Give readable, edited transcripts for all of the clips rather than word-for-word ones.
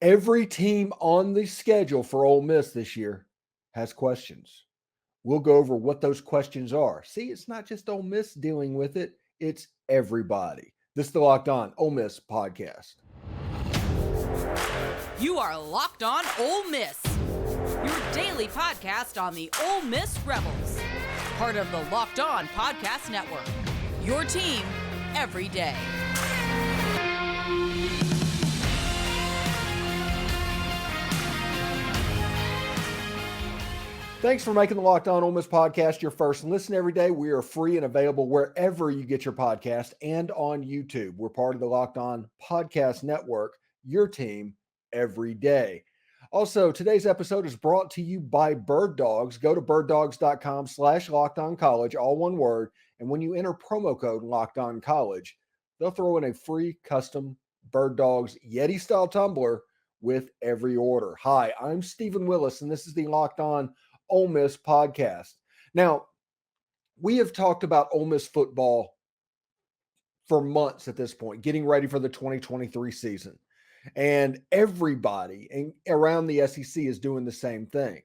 Every team on the schedule for Ole Miss this year has questions. We'll go over what those questions are. See, it's not just Ole Miss dealing with it, it's everybody. This is the Locked On Ole Miss podcast. You are Locked On Ole Miss, your daily podcast on the Ole Miss Rebels, part of the Locked On Podcast Network, your team every day. Thanks for making the Locked On Ole Miss podcast your first listen every day. We are free and available wherever you get your podcast and on YouTube. We're part of the Locked On Podcast Network, your team every day. Also, today's episode is brought to you by Bird Dogs. Go to birddogs.com/LockedOnCollege, all one word. And when you enter promo code LockedOnCollege, they'll throw in a free custom Bird Dogs Yeti-style tumbler with every order. Hi, I'm Stephen Willis, and this is the Locked On Ole Miss podcast. Now, we have talked about Ole Miss football for months at this point, getting ready for the 2023 season. And everybody around the SEC is doing the same thing.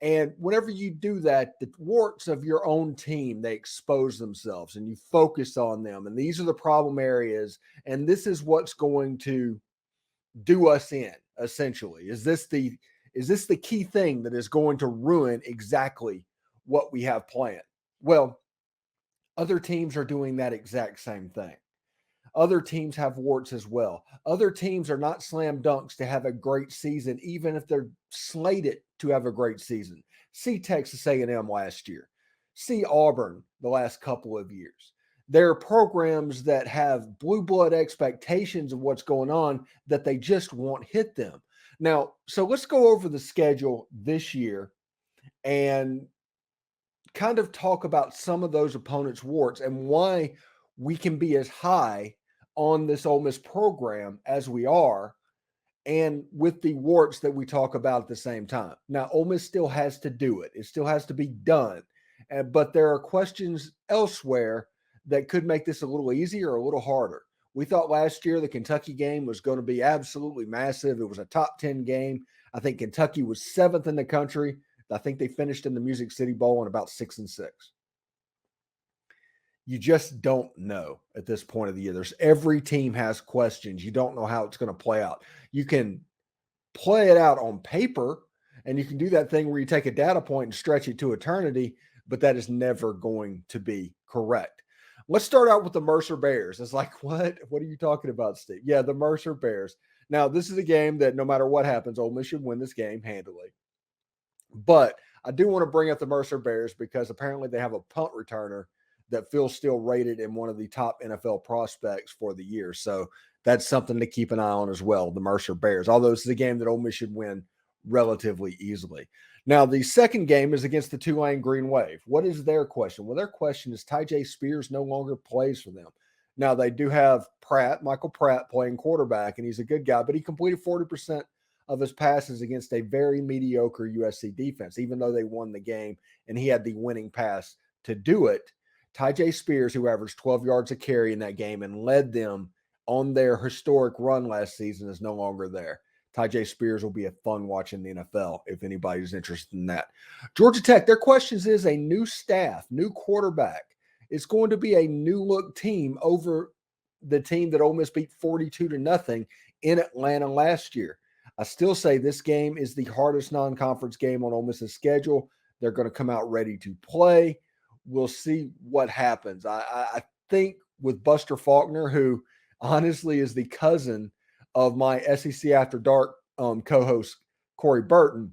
And whenever you do that, the warts of your own team, they expose themselves and you focus on them. And these are the problem areas. And this is what's going to do us in, essentially. Is this the key thing that is going to ruin exactly what we have planned? Well, other teams are doing that exact same thing. Other teams have warts as well. Other teams are not slam dunks to have a great season, even if they're slated to have a great season. See Texas A&M last year. See Auburn the last couple of years. There are programs that have blue blood expectations of what's going on that they just won't hit them. Now, so let's go over the schedule this year and kind of talk about some of those opponents' warts and why we can be as high on this Ole Miss program as we are, and with the warts that we talk about at the same time. Now, Ole Miss still has to do it. It still has to be done. But there are questions elsewhere that could make this a little easier or a little harder. We thought last year the Kentucky game was going to be absolutely massive. It was a top 10 game. I think Kentucky was 7th in the country. I think they finished in the Music City Bowl on about 6-6. You just don't know at this point of the year. Every team has questions. You don't know how it's going to play out. You can play it out on paper, and you can do that thing where you take a data point and stretch it to eternity, but that is never going to be correct. Let's start out with the Mercer Bears. It's like, what? What are you talking about, Steve? Yeah, the Mercer Bears. Now, this is a game that no matter what happens, Ole Miss should win this game handily. But I do want to bring up the Mercer Bears because apparently they have a punt returner that feels still rated in one of the top NFL prospects for the year. So that's something to keep an eye on as well, the Mercer Bears, although this is a game that Ole Miss should win relatively easily. Now, the second game is against the Tulane Green Wave. What is their question? Well, their question is Tyjae Spears no longer plays for them. Now, they do have Michael Pratt playing quarterback, and he's a good guy, but he completed 40% of his passes against a very mediocre USC defense, even though they won the game, and he had the winning pass to do it. Tyjae Spears, who averaged 12 yards a carry in that game and led them on their historic run last season, is no longer there. Tyjae Spears will be a fun watch in the NFL if anybody's interested in that. Georgia Tech, their questions is a new staff, new quarterback. It's going to be a new look team over the team that Ole Miss beat 42-0 in Atlanta last year. I still say this game is the hardest non-conference game on Ole Miss's schedule. They're going to come out ready to play. We'll see what happens. I think with Buster Faulkner, who honestly is the cousin of my SEC After Dark co-host Corey Burton,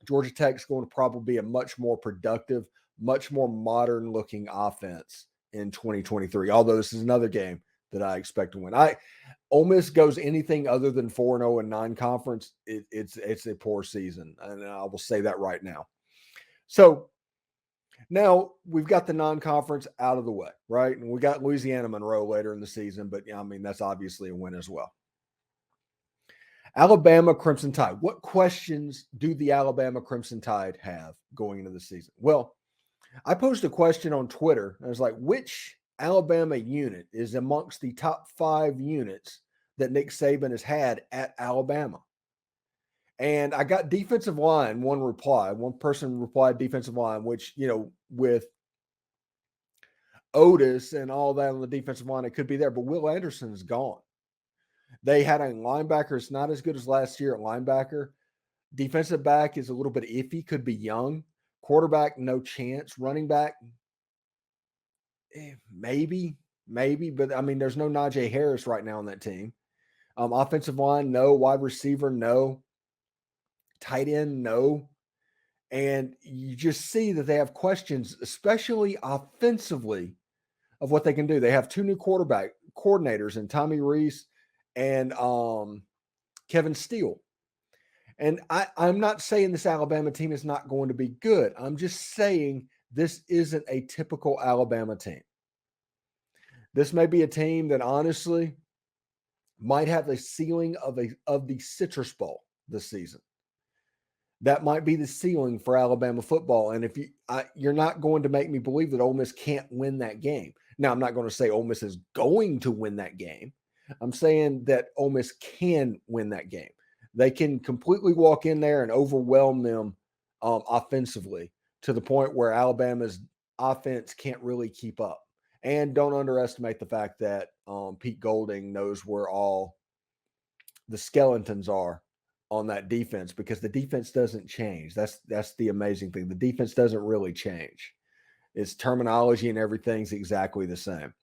Georgia Tech is going to probably be a much more productive, much more modern-looking offense in 2023, although this is another game that I expect to win. Ole Miss goes anything other than 4-0 in non-conference, it's a poor season, and I will say that right now. So now we've got the non-conference out of the way, right? And we got Louisiana Monroe later in the season, but I mean, that's obviously a win as well. Alabama Crimson Tide. What questions do the Alabama Crimson Tide have going into the season? Well, I posed a question on Twitter. I was like, which Alabama unit is amongst the top 5 units that Nick Saban has had at Alabama? And I got defensive line, one person replied defensive line, which, with Otis and all that on the defensive line, it could be there, but Will Anderson is gone. They had a linebacker. It's not as good as last year at linebacker. Defensive back is a little bit iffy, could be young. Quarterback, no chance. Running back, maybe, but I mean, there's no Najee Harris right now on that team. Offensive line, no. Wide receiver, no. Tight end, no. And you just see that they have questions, especially offensively, of what they can do. They have two new quarterback coordinators in Tommy Rees and Kevin Steele. And I'm not saying this Alabama team is not going to be good. I'm just saying this isn't a typical Alabama team. This may be a team that honestly might have the ceiling of the Citrus Bowl this season. That might be the ceiling for Alabama football. And if you're not going to make me believe that Ole Miss can't win that game. Now, I'm not going to say Ole Miss is going to win that game. I'm saying that Ole Miss can win that game. They can completely walk in there and overwhelm them offensively to the point where Alabama's offense can't really keep up. And don't underestimate the fact that Pete Golding knows where all the skeletons are on that defense, because the defense doesn't change. That's the amazing thing. The defense doesn't really change. Its terminology and everything's exactly the same.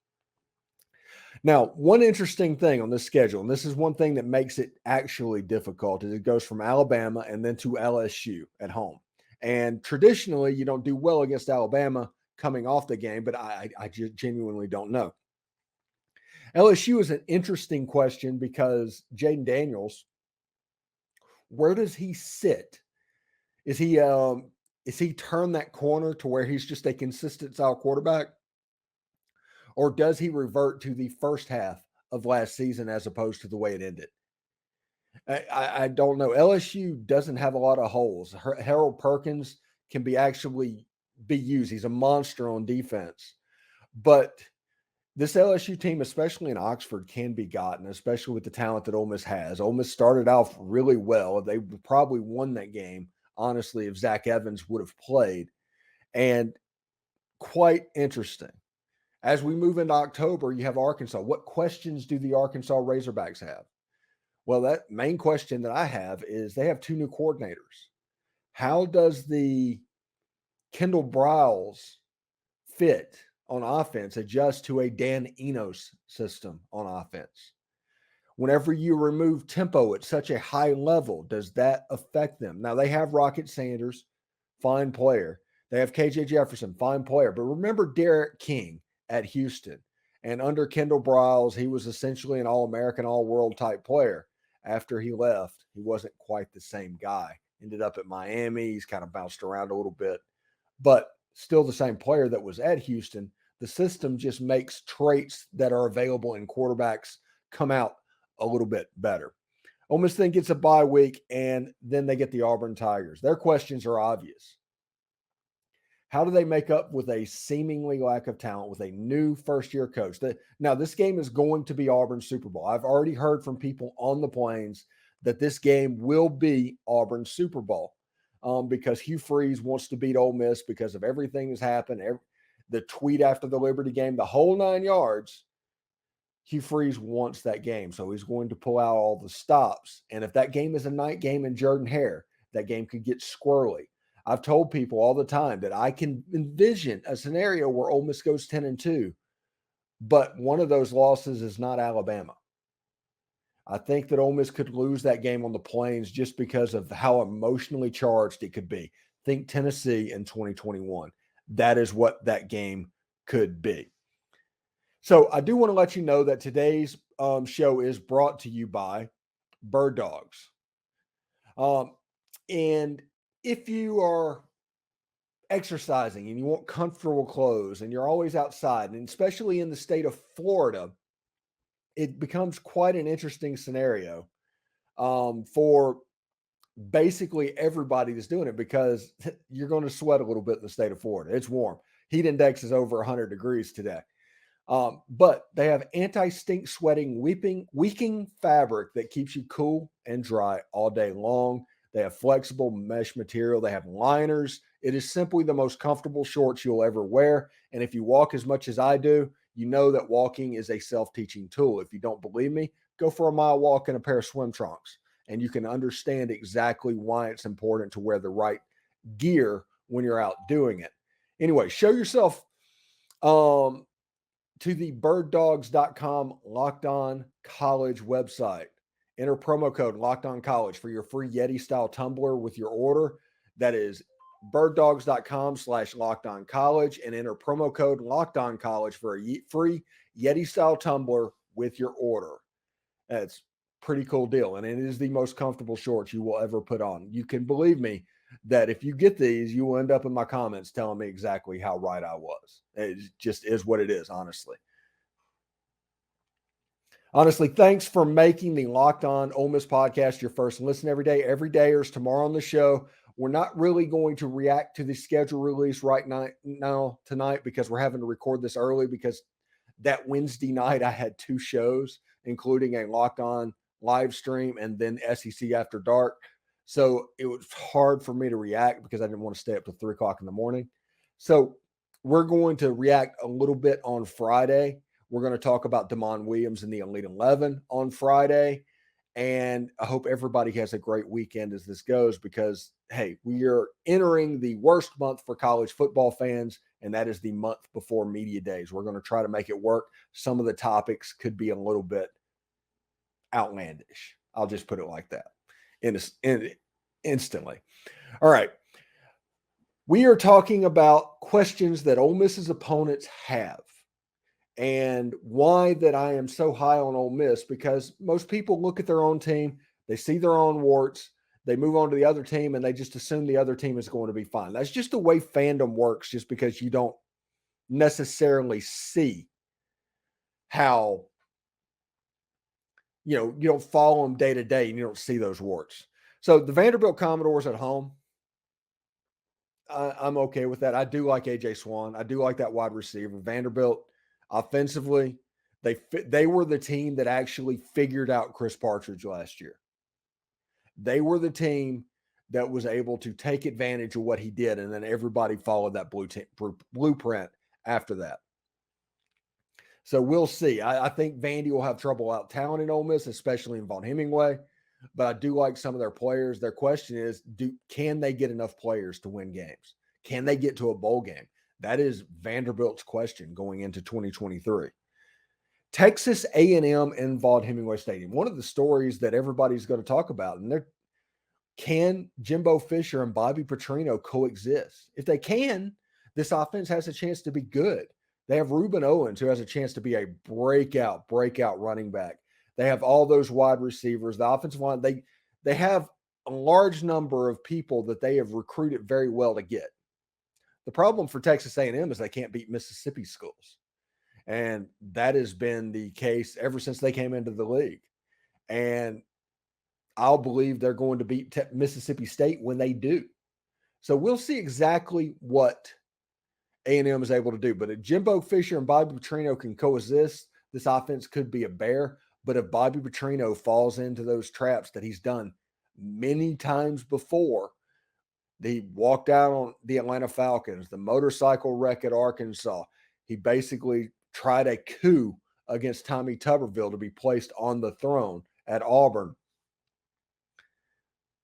Now, one interesting thing on this schedule, and this is one thing that makes it actually difficult, is it goes from Alabama and then to LSU at home. And traditionally, you don't do well against Alabama coming off the game, but I just genuinely don't know. LSU is an interesting question because Jaden Daniels, where does he sit? Is he turn that corner to where he's just a consistent style quarterback? Or does he revert to the first half of last season as opposed to the way it ended? I don't know. LSU doesn't have a lot of holes. Harold Perkins can actually be used. He's a monster on defense. But this LSU team, especially in Oxford, can be gotten, especially with the talent that Ole Miss has. Ole Miss started off really well. They probably won that game, honestly, if Zach Evans would have played. And quite interesting. As we move into October, you have Arkansas. What questions do the Arkansas Razorbacks have? Well, that main question that I have is they have two new coordinators. How does the Kendall Briles fit on offense adjust to a Dan Enos system on offense? Whenever you remove tempo at such a high level, does that affect them? Now, they have Rocket Sanders, fine player. They have KJ Jefferson, fine player. But remember Derek King at Houston. And under Kendall Briles, he was essentially an All-American, All-World type player. After he left, he wasn't quite the same guy. Ended up at Miami. He's kind of bounced around a little bit. But still the same player that was at Houston. The system just makes traits that are available in quarterbacks come out a little bit better. Ole Miss then gets a bye week, and then they get the Auburn Tigers. Their questions are obvious. How do they make up with a seemingly lack of talent with a new first-year coach? Now, this game is going to be Auburn's Super Bowl. I've already heard from people on the plains that this game will be Auburn's Super Bowl because Hugh Freeze wants to beat Ole Miss because of everything that's happened, the tweet after the Liberty game, the whole 9 yards. Hugh Freeze wants that game, so he's going to pull out all the stops. And if that game is a night game in Jordan-Hare, that game could get squirrely. I've told people all the time that I can envision a scenario where Ole Miss goes 10-2, but one of those losses is not Alabama. I think that Ole Miss could lose that game on the plains just because of how emotionally charged it could be. Think Tennessee in 2021. That is what that game could be. So I do want to let you know that today's show is brought to you by Bird Dogs. And if you are exercising and you want comfortable clothes and you're always outside, and especially in the state of Florida, it becomes quite an interesting scenario for basically everybody that's doing it, because you're going to sweat a little bit in the state of Florida. It's warm. Heat index is over 100 degrees today. But they have anti-stink sweating weeping fabric that keeps you cool and dry all day long. They have flexible mesh material. They have liners. It is simply the most comfortable shorts you'll ever wear. And if you walk as much as I do, you know that walking is a self-teaching tool. If you don't believe me, go for a mile walk in a pair of swim trunks, and you can understand exactly why it's important to wear the right gear when you're out doing it. Anyway, show yourself to the birddogs.com Locked On College website. Enter promo code Locked On College for your free Yeti style tumbler with your order. That is birddogs.com/Locked On College, and enter promo code Locked On College for a free Yeti style tumbler with your order. That's a pretty cool deal. And it is the most comfortable shorts you will ever put on. You can believe me that if you get these, you will end up in my comments telling me exactly how right I was. It just is what it is, honestly. Honestly, thanks for making the Locked On Ole Miss podcast your first listen every day. Every day or tomorrow on the show. We're not really going to react to the schedule release tonight because we're having to record this early because that Wednesday night I had 2 shows, including a Locked On live stream and then SEC After Dark. So it was hard for me to react because I didn't want to stay up to 3 o'clock in the morning. So we're going to react a little bit on Friday. We're going to talk about Damon Williams and the Elite 11 on Friday. And I hope everybody has a great weekend as this goes because, hey, we are entering the worst month for college football fans, and that is the month before media days. We're going to try to make it work. Some of the topics could be a little bit outlandish. I'll just put it like that instantly. All right. We are talking about questions that Ole Miss's opponents have. And why that I am so high on Ole Miss, because most people look at their own team, they see their own warts, they move on to the other team, and they just assume the other team is going to be fine. That's just the way fandom works, just because you don't necessarily see how, you don't follow them day to day and you don't see those warts. So the Vanderbilt Commodores at home, I'm okay with that. I do like A.J. Swan. I do like that wide receiver. Vanderbilt, offensively, they were the team that actually figured out Chris Partridge last year. They were the team that was able to take advantage of what he did, and then everybody followed that blueprint after that. So we'll see. I think Vandy will have trouble out talenting Ole Miss, especially in Von Hemingway. But I do like some of their players. Their question is, can they get enough players to win games? Can they get to a bowl game? That is Vanderbilt's question going into 2023. Texas A&M in Vaught Hemingway Stadium. One of the stories that everybody's going to talk about, and can Jimbo Fisher and Bobby Petrino coexist? If they can, this offense has a chance to be good. They have Reuben Owens, who has a chance to be a breakout running back. They have all those wide receivers. The offensive line, they have a large number of people that they have recruited very well to get. The problem for Texas A&M is they can't beat Mississippi schools. And that has been the case ever since they came into the league. And I'll believe they're going to beat Mississippi State when they do. So we'll see exactly what A&M is able to do. But if Jimbo Fisher and Bobby Petrino can coexist, this offense could be a bear. But if Bobby Petrino falls into those traps that he's done many times before, he walked out on the Atlanta Falcons, the motorcycle wreck at Arkansas. He basically tried a coup against Tommy Tuberville to be placed on the throne at Auburn.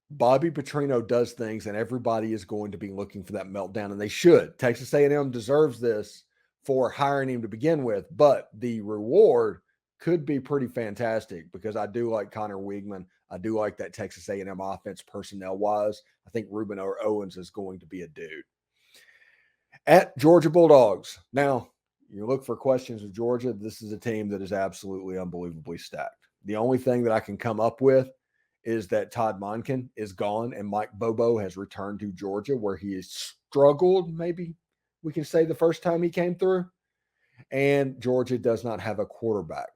Bobby Petrino does things, and everybody is going to be looking for that meltdown, and they should. Texas A&M deserves this for hiring him to begin with, but the reward could be pretty fantastic because I do like Connor Weigman. I do like that Texas A&M offense personnel-wise. I think Reuben Owens is going to be a dude. At Georgia Bulldogs. Now, you look for questions of Georgia. This is a team that is absolutely unbelievably stacked. The only thing that I can come up with is that Todd Monken is gone and Mike Bobo has returned to Georgia, where he has struggled, maybe we can say, the first time he came through. And Georgia does not have a quarterback.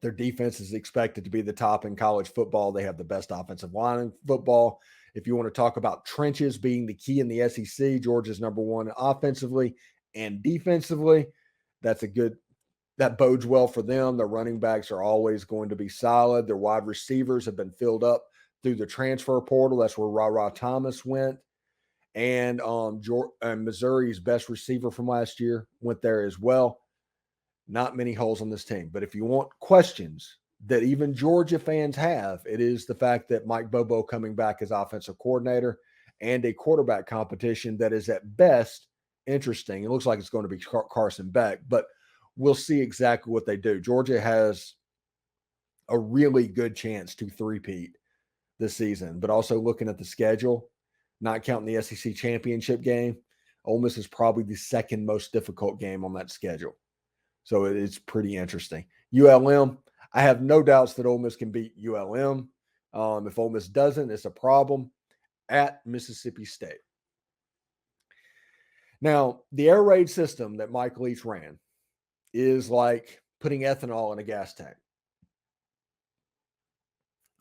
Their defense is expected to be the top in college football. They have the best offensive line in football. If you want to talk about trenches being the key in the SEC, Georgia's number one offensively and defensively. That bodes well for them. Their running backs are always going to be solid. Their wide receivers have been filled up through the transfer portal. That's where Raul Thomas went. And Missouri's best receiver from last year went there as well. Not many holes on this team. But if you want questions that even Georgia fans have, it is the fact that Mike Bobo coming back as offensive coordinator and a quarterback competition that is at best interesting. It looks like it's going to be Carson Beck, but we'll see exactly what they do. Georgia has a really good chance to three-peat this season, but also looking at the schedule, not counting the SEC championship game, Ole Miss is probably the second most difficult game on that schedule. So it's pretty interesting. ULM, I have no doubts that Ole Miss can beat ULM. If Ole Miss doesn't, it's a problem. At Mississippi State. Now, the air raid system that Mike Leach ran is like putting ethanol in a gas tank.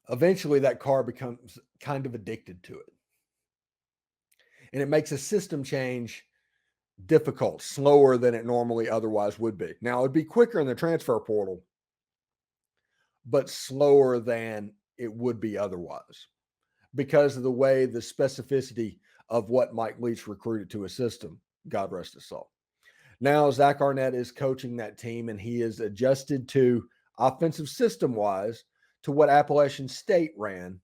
Eventually, that car becomes kind of addicted to it. And it makes a system change difficult, slower than it normally otherwise would be. Now, it would be quicker in the transfer portal, but slower than it would be otherwise because of the way the specificity of what Mike Leach recruited to a system. God rest his soul. Now, Zach Arnett is coaching that team, and he is adjusted to offensive system-wise to what Appalachian State ran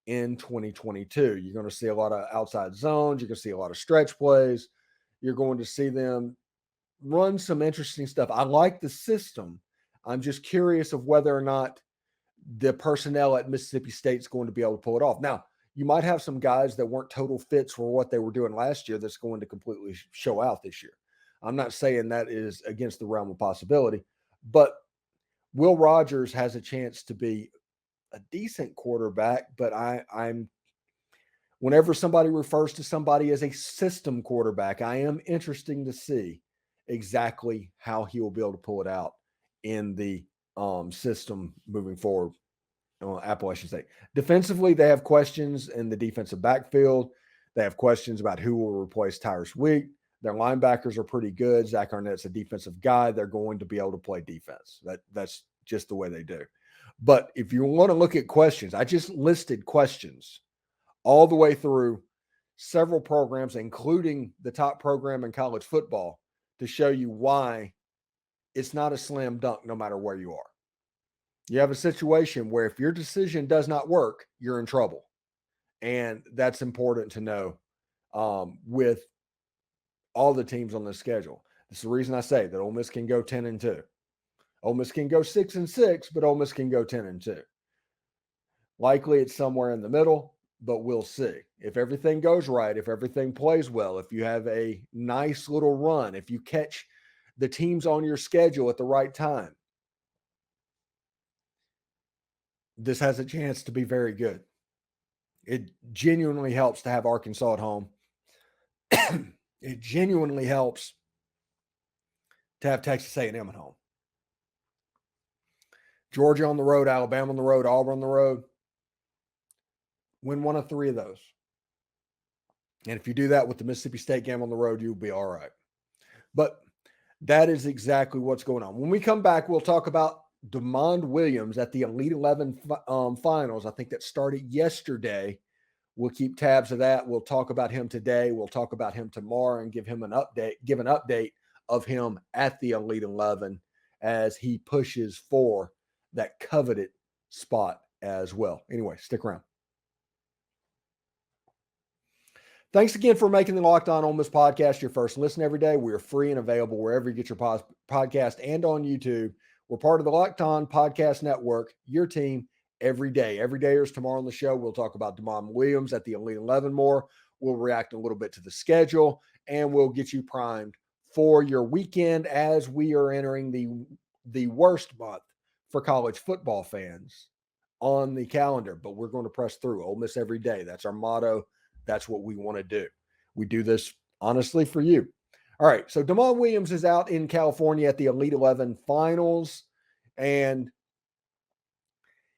in 2022. You're going to see a lot of outside zones. You're going to see a lot of stretch plays. You're going to see them run some interesting stuff. I like the system. I'm just curious of whether or not the personnel at Mississippi State is going to be able to pull it off. Now, you might have some guys that weren't total fits for what they were doing last year that's going to completely show out this year. I'm not saying that is against the realm of possibility, but Will Rogers has a chance to be a decent quarterback, but I'm whenever somebody refers to somebody as a system quarterback, I am interested to see exactly how he will be able to pull it out in the system moving forward. Appalachian State. Defensively, they have questions in the defensive backfield. They have questions about who will replace Tyrus Wheat. Their linebackers are pretty good. Zach Arnett's a defensive guy. They're going to be able to play defense. That's just the way they do. But if you want to look at questions, I just listed questions all the way through several programs, including the top program in college football, to show you why it's not a slam dunk no matter where you are. You have a situation where if your decision does not work, you're in trouble. And that's important to know with all the teams on the schedule. That's the reason I say that Ole Miss can go 10-2. Ole Miss can go 6-6, but Ole Miss can go 10-2. Likely it's somewhere in the middle, but we'll see. If everything goes right, if everything plays well, if you have a nice little run, if you catch the teams on your schedule at the right time, this has a chance to be very good. It genuinely helps to have Arkansas at home. It genuinely helps to have Texas A&M at home. Georgia on the road, Alabama on the road, Auburn on the road. Win one of three of those. And if you do that with the Mississippi State game on the road, you'll be all right. But that is exactly what's going on. When we come back, we'll talk about DeMond Williams at the Elite 11 finals. I think that started yesterday. We'll keep tabs of that. We'll talk about him today. We'll talk about him tomorrow and give an update of him at the Elite 11 as he pushes for that coveted spot as well. Anyway, stick around. Thanks again for making the Locked On Ole Miss podcast your first listen every day. We are free and available wherever you get your podcast and on YouTube. We're part of the Locked On Podcast Network, your team every day. Every day is tomorrow on the show. We'll talk about DeMond Williams at the Elite 11 more. We'll react a little bit to the schedule, and we'll get you primed for your weekend as we are entering the worst month for college football fans on the calendar. But we're going to press through. Ole Miss every day. That's our motto. That's what we want to do. We do this honestly for you. All right, so DeMond Williams is out in California at the Elite 11 finals, and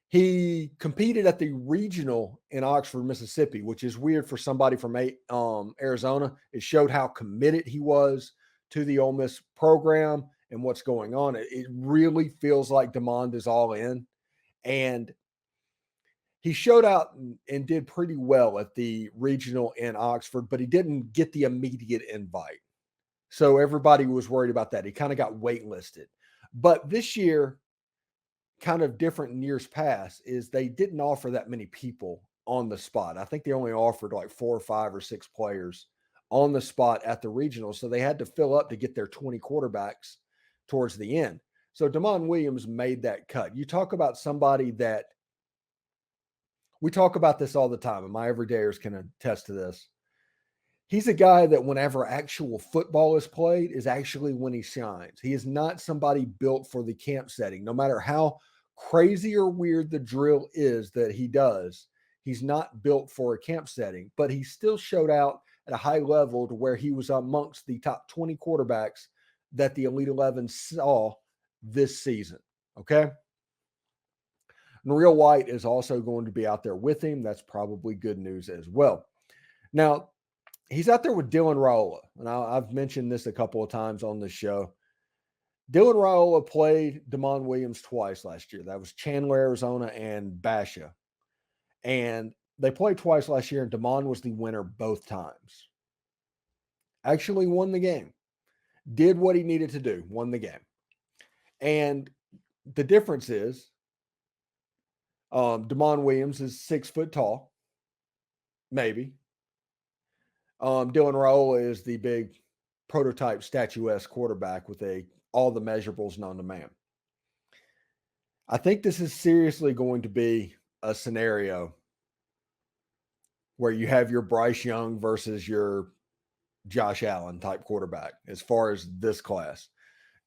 he competed at the regional in Oxford, Mississippi, which is weird for somebody from Arizona. It showed how committed he was to the Ole Miss program and what's going on. It really feels like DeMond is all in, and he showed out and did pretty well at the regional in Oxford, but he didn't get the immediate invite. So everybody was worried about that. He kind of got waitlisted. But this year, kind of different in years past, is they didn't offer that many people on the spot. I think they only offered like 4 or 5 or 6 players on the spot at the regional. So they had to fill up to get their 20 quarterbacks towards the end. So Damon Williams made that cut. You talk about somebody that we talk about this all the time, and my everydayers can attest to this. He's a guy that whenever actual football is played is actually when he shines. He is not somebody built for the camp setting. No matter how crazy or weird the drill is that he does, he's not built for a camp setting, but he still showed out at a high level to where he was amongst the top 20 quarterbacks that the Elite 11 saw this season. Okay. And Real White is also going to be out there with him. That's probably good news as well. Now, he's out there with Dylan Raul, and I've mentioned this a couple of times on the show. Dylan Raul played Damon Williams twice last year. That was Chandler, Arizona, and Basha. And they played twice last year, and Damon was the winner both times. Actually won the game. Did what he needed to do. Won the game. And the difference is Damon Williams is 6 foot tall. Maybe. Dylan Raul is the big prototype statuesque quarterback with all the measurables known to man. I think this is seriously going to be a scenario where you have your Bryce Young versus your Josh Allen type quarterback as far as this class.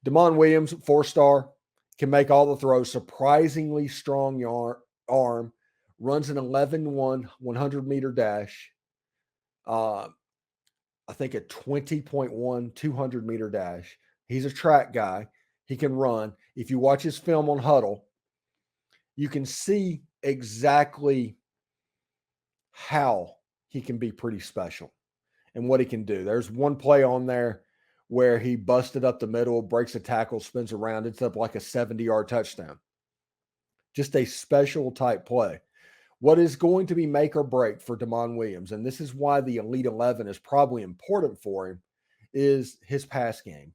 Damon Williams, 4-star, can make all the throws, surprisingly strong arm, runs an 11-1 100-meter dash. I think a 20.1 200-meter dash. He's a track guy. He can run. If you watch his film on Huddle, you can see exactly how he can be pretty special and what he can do. There's one play on there where he busted up the middle, breaks a tackle, spins around. It's up like a 70-yard touchdown. Just a special type play. What is going to be make or break for Damon Williams, and this is why the Elite 11 is probably important for him, is his pass game.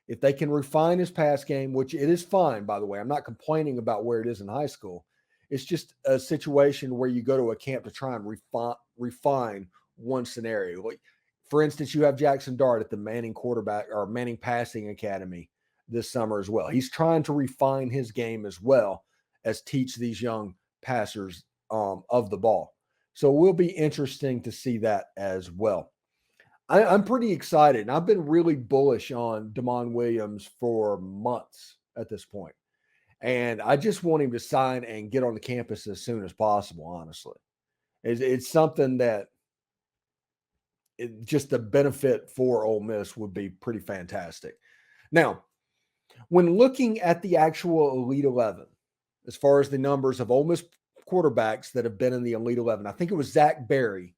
If they can refine his pass game, which it is fine, by the way, I'm not complaining about where it is in high school. It's just a situation where you go to a camp to try and refine one scenario. Like, for instance, you have Jackson Dart at the Manning quarterback or Manning Passing Academy this summer as well. He's trying to refine his game as well as teach these young passers of the ball. So it will be interesting to see that as well. I'm pretty excited, and I've been really bullish on Damon Williams for months at this point. And I just want him to sign and get on the campus as soon as possible, honestly. It's something that just the benefit for Ole Miss would be pretty fantastic. Now, when looking at the actual Elite 11, as far as the numbers of Ole Miss quarterbacks that have been in the Elite 11, I think it was Zach Berry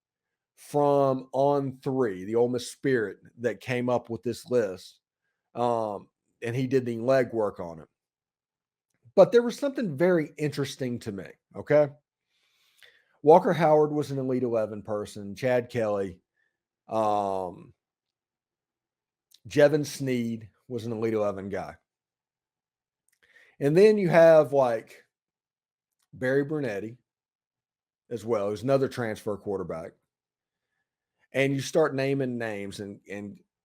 from On3, the Ole Miss Spirit, that came up with this list. And he did the legwork on it. But there was something very interesting to me, okay? Walker Howard was an Elite 11 person. Chad Kelly. Jevin Sneed was an Elite 11 guy. And then you have like Barry Brunetti as well, who's another transfer quarterback. And you start naming names and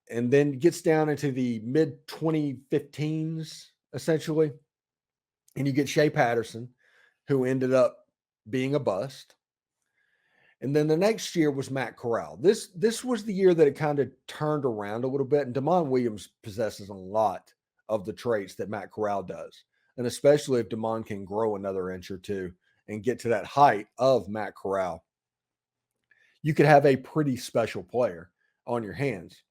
then it gets down into the mid 2015s, essentially. And you get Shea Patterson, who ended up being a bust. And then the next year was Matt Corral. This was the year that it kind of turned around a little bit. And Damon Williams possesses a lot of the traits that Matt Corral does. And especially if Damon can grow another inch or two and get to that height of Matt Corral, you could have a pretty special player on your hands.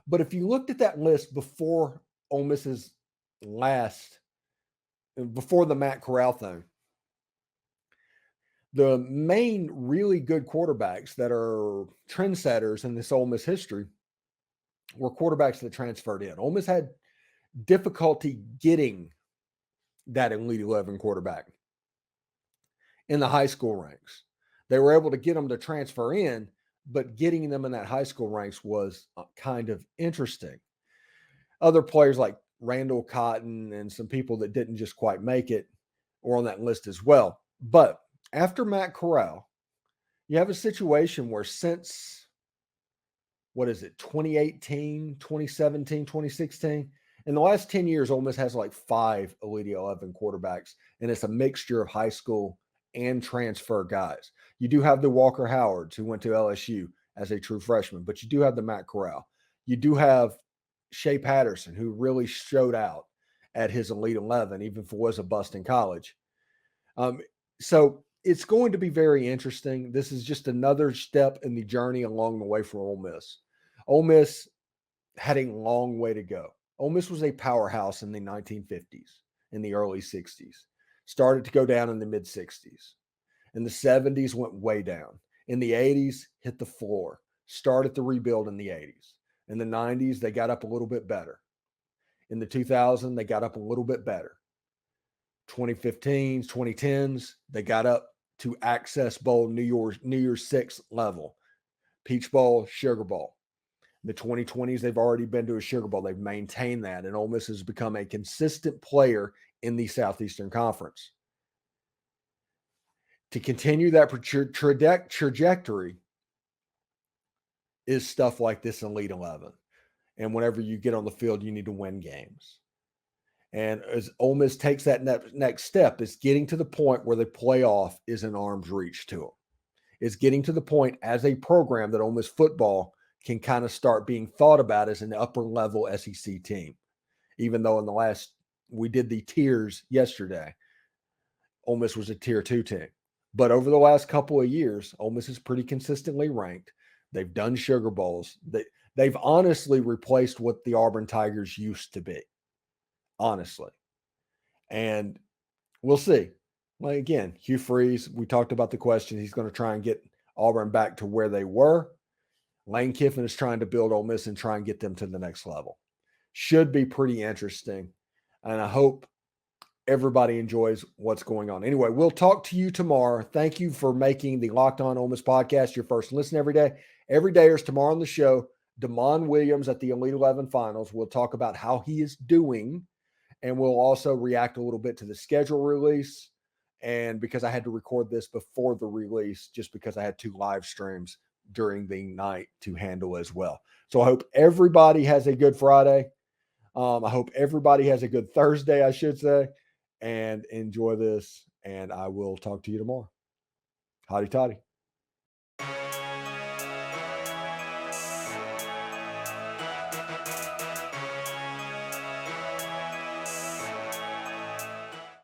But if you looked at that list before Ole Miss's before the Matt Corral thing, the main really good quarterbacks that are trendsetters in this Ole Miss history were quarterbacks that transferred in. Ole Miss had difficulty getting that Elite 11 quarterback. in the high school ranks. They were able to get them to transfer in, but getting them in that high school ranks was kind of interesting. Other players like Randall Cotton and some people that didn't just quite make it were on that list as well. But after Matt Corral, you have a situation where since, 2018, 2017, 2016, in the last 10 years, Ole Miss has like 5 Elite 11 quarterbacks, and it's a mixture of high school and transfer guys. You do have the Walker Howards who went to LSU as a true freshman, but you do have the Matt Corral. You do have Shea Patterson, who really showed out at his Elite 11, even if it was a bust in college. So it's going to be very interesting. This is just another step in the journey along the way for Ole Miss. Ole Miss had a long way to go. Ole Miss was a powerhouse in the 1950s, in the early 60s. Started to go down in the mid 60s. In the 70s, went way down. In the 80s, hit the floor. Started the rebuild in the 80s. In the 90s, they got up a little bit better. In the 2000s, they got up a little bit better. 2015s, 2010s, they got up to Access Bowl, New Year's Six level. Peach Bowl, Sugar Bowl. In the 2020s, they've already been to a Sugar Bowl. They've maintained that, and Ole Miss has become a consistent player in the Southeastern Conference. To continue that trajectory is stuff like this Elite 11. And whenever you get on the field, you need to win games. And as Ole Miss takes that next step, it's getting to the point where the playoff is in arm's reach to them. It's getting to the point as a program that Ole Miss football can kind of start being thought about as an upper level SEC team. Even though we did the tiers yesterday, Ole Miss was a tier 2 team. But over the last couple of years, Ole Miss is pretty consistently ranked. They've done Sugar Bowls. They've honestly replaced what the Auburn Tigers used to be. Honestly. And we'll see. Well, again, Hugh Freeze, we talked about the question. He's going to try and get Auburn back to where they were. Lane Kiffin is trying to build Ole Miss and try and get them to the next level. Should be pretty interesting. And I hope everybody enjoys what's going on. Anyway, we'll talk to you tomorrow. Thank you for making the Locked On Ole Miss podcast your first listen every day. Every day is tomorrow on the show. Damon Williams at the Elite 11 Finals. We'll talk about how he is doing, and we'll also react a little bit to the schedule release. And because I had to record this before the release, just because I had 2 live streams during the night to handle as well. So I hope everybody has a good Friday. I hope everybody has a good Thursday, I should say, and enjoy this. And I will talk to you tomorrow. Hotty toddy.